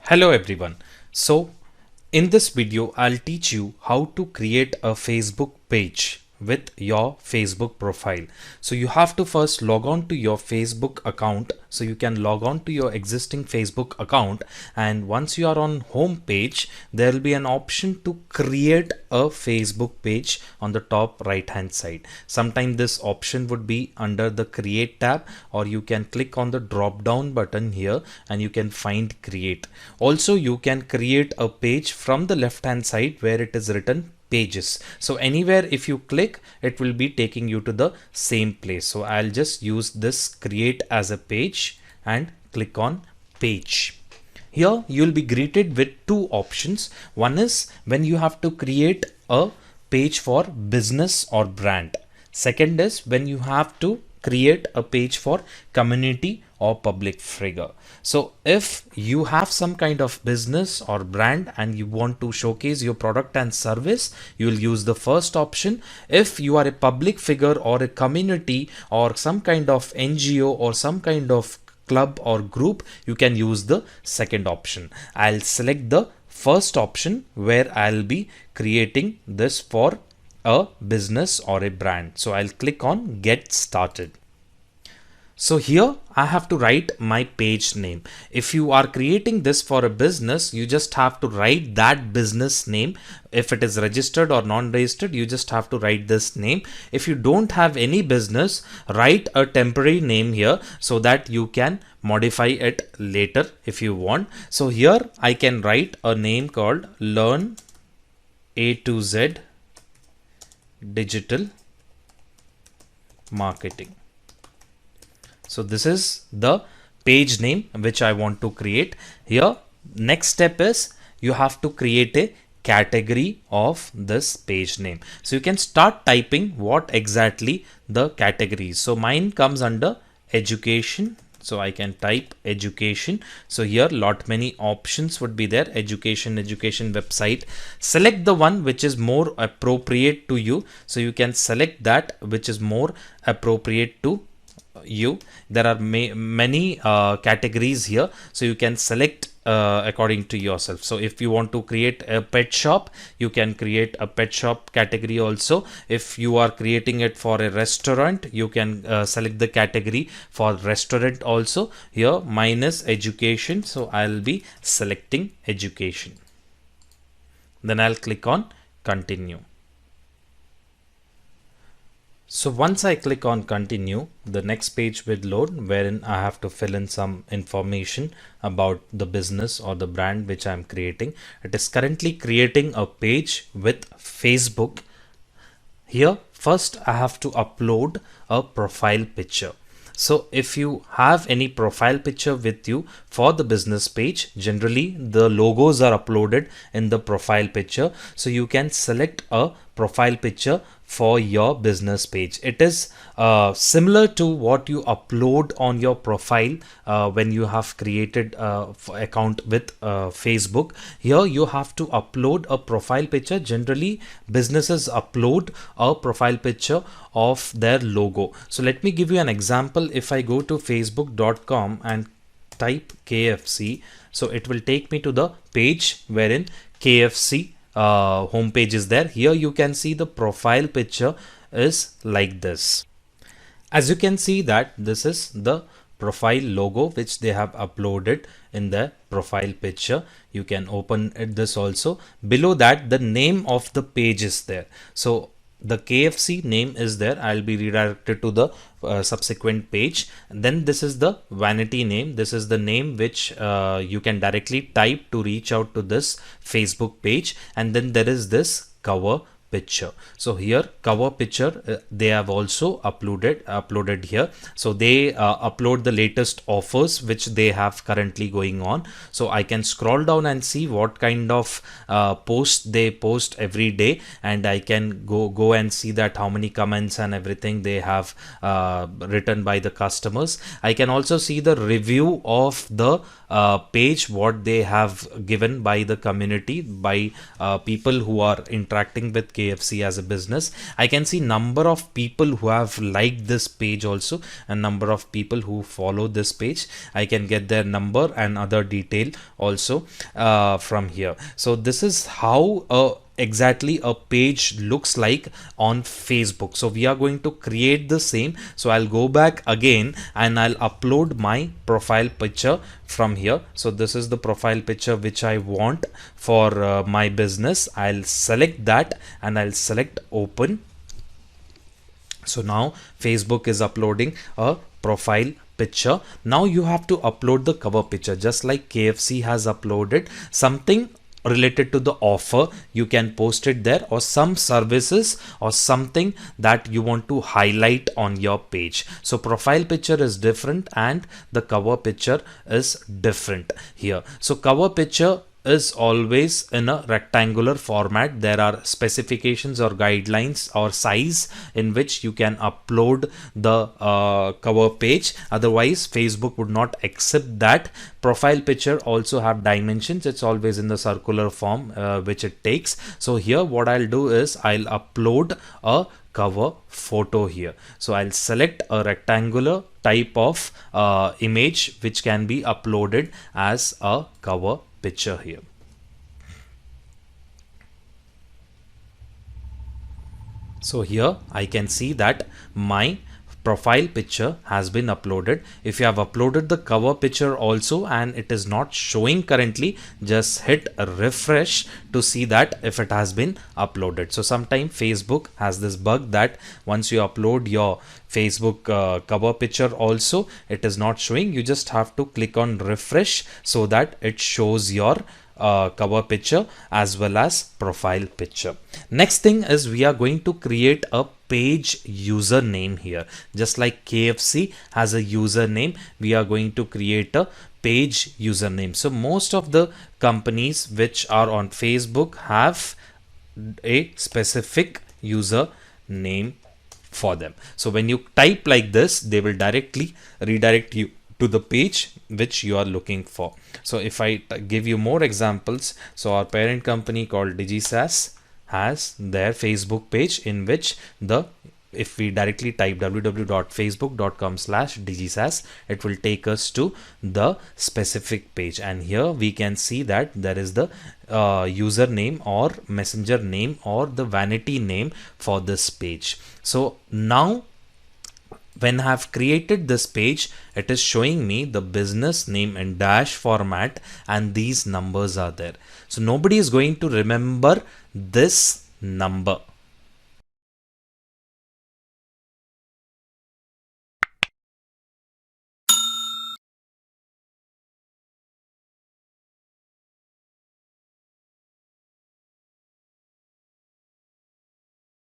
Hello everyone. So in this video I'll teach you how to create a Facebook page with your Facebook profile. So you have to first log on to your Facebook account. So you can log on to your existing Facebook account, and once you are on home page there will be an option to create a Facebook page on the top right hand side. Sometimes this option would be under the create tab, or you can click on the drop down button here and you can find create. Also you can create a page from the left hand side where it is written pages. So anywhere if you click, it will be taking you to the same place. So I'll just use this create as a page and click on page. Here you'll be greeted with two options. One is when you have to create a page for business or brand. Second is when you have to create a page for community or public figure. So if you have some kind of business or brand and you want to showcase your product and service, you will use the first option. If you are a public figure or a community or some kind of NGO or some kind of club or group, you can use the second option. I'll select the first option where I'll be creating this for a business or a brand. So I'll click on get started. So here I have to write my page name. If you are creating this for a business, you just have to write that business name. If it is registered or non-registered, you just have to write this name. If you don't have any business, write a temporary name here so that you can modify it later if you want. So here I can write a name called Learn A to Z Digital Marketing. So this is the page name which I want to create. Here next step is you have to create a category of this page name. So you can start typing what exactly the category is. So mine comes under education. So I can type education. So here many options would be there. Education website. Select the one which is more appropriate to you. So you can select that which is more appropriate to you. There are many categories here, so you can select according to yourself. So if you want to create a pet shop, you can create a pet shop category also. If you are creating it for a restaurant, you can select the category for restaurant also. Here mine is education, so I'll be selecting education. Then I'll click on continue. So once I click on continue, the next page will load, wherein I have to fill in some information about the business or the brand which I'm creating. It is currently creating a page with Facebook. Here first I have to upload a profile picture. So if you have any profile picture with you for the business page, generally the logos are uploaded in the profile picture. So you can select a profile picture for your business page. It is similar to what you upload on your profile when you have created account with Facebook. Here you have to upload a profile picture. Generally businesses upload a profile picture of their logo. So let me give you an example. If I go to facebook.com and type KFC, so it will take me to the page wherein KFC homepage is there. Here you can see the profile picture is like this. As you can see that this is the profile logo which they have uploaded in the profile picture. You can open this also. Below that the name of the page is there. So the KFC name is there. I'll be redirected to the subsequent page. And then this is the vanity name. This is the name which you can directly type to reach out to this Facebook page. And then there is this cover picture. So here cover picture they have also uploaded here. So they upload the latest offers which they have currently going on. So I can scroll down and see what kind of posts they post every day, and I can go and see that how many comments and everything they have written by the customers. I can also see the review of the page what they have given by the community, by people who are interacting with KFC as a business. I can see number of people who have liked this page also, and number of people who follow this page. I can get their number and other detail also from here. So this is how exactly a page looks like on Facebook. So we are going to create the same. So I'll go back again and I'll upload my profile picture from here. So this is the profile picture which I want for my business. I'll select that and I'll select open. So now Facebook is uploading a profile picture. Now you have to upload the cover picture, just like KFC has uploaded something related to the offer. You can post it there, or some services or something that you want to highlight on your page. So profile picture is different and the cover picture is different here. So cover picture is always in a rectangular format. There are specifications or guidelines or size in which you can upload the cover page, otherwise Facebook would not accept that. Profile picture also have dimensions. It's always in the circular form which it takes. So here what I'll do is I'll upload a cover photo here. So I'll select a rectangular type of image which can be uploaded as a cover picture here. So here I can see that my profile picture has been uploaded. If you have uploaded the cover picture also and it is not showing currently, just hit refresh to see that if it has been uploaded. So sometimes Facebook has this bug that once you upload your Facebook cover picture also, it is not showing. You just have to click on refresh so that it shows your cover picture as well as profile picture. Next thing is we are going to create a page username here. Just like KFC has a username, we are going to create a page username. So most of the companies which are on Facebook have a specific username for them. So when you type like this, they will directly redirect you to the page which you are looking for. So if I give you more examples, so our parent company called DigiSas has their Facebook page in which if we directly type www.facebook.com/digisas, it will take us to the specific page, and here we can see that there is the username or messenger name or the vanity name for this page. So now when I have created this page, it is showing me the business name in dash format and these numbers are there. So nobody is going to remember this number.